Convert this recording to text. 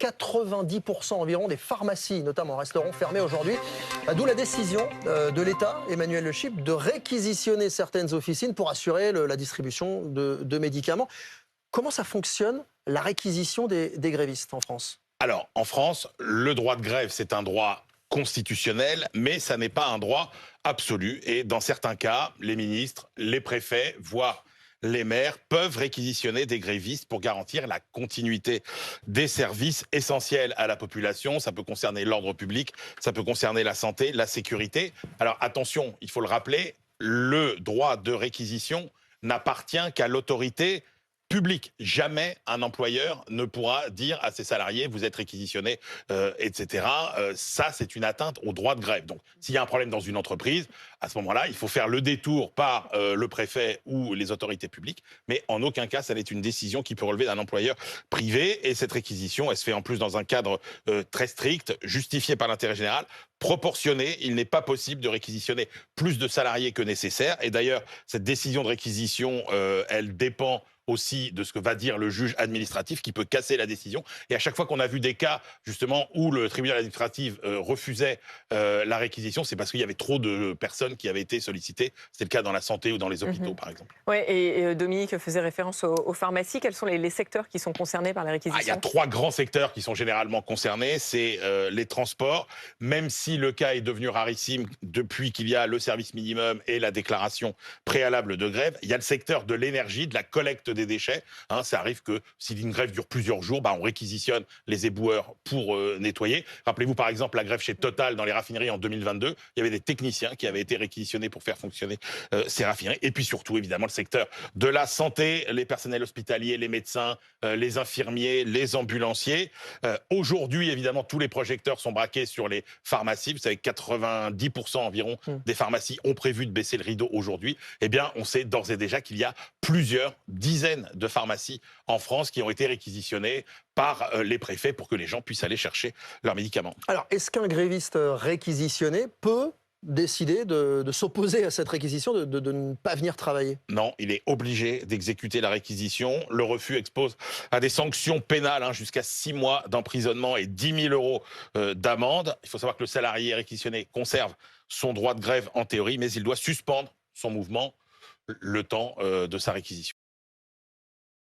90% environ des pharmacies, notamment resteront fermées aujourd'hui. D'où la décision de l'État, Emmanuel Le Chip, de réquisitionner certaines officines pour assurer la distribution de médicaments. Comment ça fonctionne, la réquisition des grévistes en France? Alors, en France, le droit de grève, c'est un droit constitutionnel, mais ça n'est pas un droit absolu. Et dans certains cas, les ministres, les préfets, voire les maires peuvent réquisitionner des grévistes pour garantir la continuité des services essentiels à la population. Ça peut concerner l'ordre public, ça peut concerner la santé, la sécurité. Alors attention, il faut le rappeler, le droit de réquisition n'appartient qu'à l'autorité public. Jamais un employeur ne pourra dire à ses salariés vous êtes réquisitionnés, etc. Ça, c'est une atteinte au droit de grève. Donc, s'il y a un problème dans une entreprise, à ce moment-là, il faut faire le détour par le préfet ou les autorités publiques. Mais en aucun cas, ça n'est une décision qui peut relever d'un employeur privé. Et cette réquisition, elle se fait en plus dans un cadre très strict, justifié par l'intérêt général, proportionné. Il n'est pas possible de réquisitionner plus de salariés que nécessaire. Et d'ailleurs, cette décision de réquisition, elle dépend aussi de ce que va dire le juge administratif qui peut casser la décision. Et à chaque fois qu'on a vu des cas, justement, où le tribunal administratif refusait la réquisition, c'est parce qu'il y avait trop de personnes qui avaient été sollicitées. C'est le cas dans la santé ou dans les hôpitaux, par exemple. Oui, et Dominique faisait référence aux pharmacies. Quels sont les secteurs qui sont concernés par les réquisitions? Il y a 3 grands secteurs qui sont généralement concernés. C'est les transports, même si le cas est devenu rarissime depuis qu'il y a le service minimum et la déclaration préalable de grève. Il y a le secteur de l'énergie, de la collecte des déchets. Ça arrive que si une grève dure plusieurs jours, on réquisitionne les éboueurs pour nettoyer. Rappelez-vous par exemple la grève chez Total dans les raffineries en 2022. Il y avait des techniciens qui avaient été réquisitionnés pour faire fonctionner ces raffineries. Et puis surtout, évidemment, le secteur de la santé, les personnels hospitaliers, les médecins, les infirmiers, les ambulanciers. Aujourd'hui, évidemment, tous les projecteurs sont braqués sur les pharmacies. Vous savez, 90% environ des pharmacies ont prévu de baisser le rideau aujourd'hui. Eh bien, on sait d'ores et déjà qu'il y a plusieurs dizaines de pharmacies en France qui ont été réquisitionnées par les préfets pour que les gens puissent aller chercher leurs médicaments. Alors, est-ce qu'un gréviste réquisitionné peut décider de s'opposer à cette réquisition, de ne pas venir travailler? Non, il est obligé d'exécuter la réquisition. Le refus expose à des sanctions pénales, jusqu'à 6 mois d'emprisonnement et 10 000 euros d'amende. Il faut savoir que le salarié réquisitionné conserve son droit de grève en théorie, mais il doit suspendre son mouvement le temps de sa réquisition.